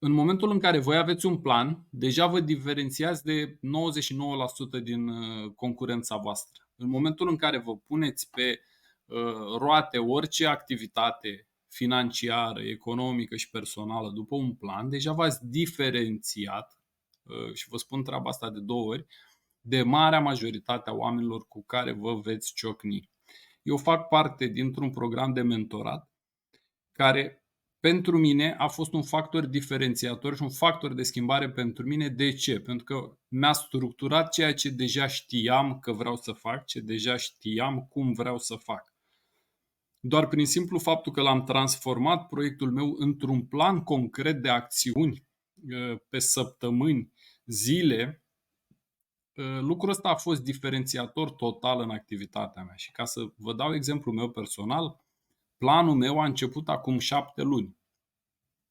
În momentul în care voi aveți un plan, deja vă diferențiați de 99% din concurența voastră. În momentul în care vă puneți pe roate orice activitate financiară, economică și personală după un plan, deja v-ați diferențiat, și vă spun treaba asta de 2 ori, de marea majoritate a oamenilor cu care vă veți ciocni. Eu fac parte dintr-un program de mentorat care pentru mine a fost un factor diferențiator și un factor de schimbare pentru mine. De ce? Pentru că mi-a structurat ceea ce deja știam că vreau să fac, ce deja știam cum vreau să fac. Doar prin simplu faptul că l-am transformat proiectul meu într-un plan concret de acțiuni pe săptămâni, zile, lucrul ăsta a fost diferențiator total în activitatea mea. Și ca să vă dau exemplul meu personal, planul meu a început acum 7 luni.